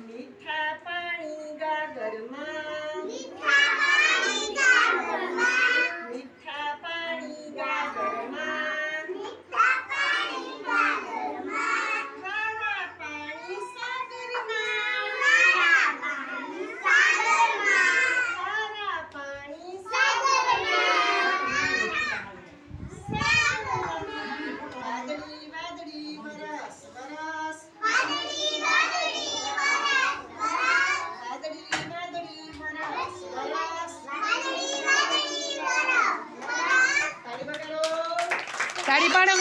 મીઠા પાણી ગાગરમાં મીઠા પાણી ગાગરમાં ખારા પાણી સાગરમાં ખારા પાણી વાદળી વાદળી વરસ વરસ વાદળી વાદળી વરસ વરસ તાળી બગાડો તાળી પાડો.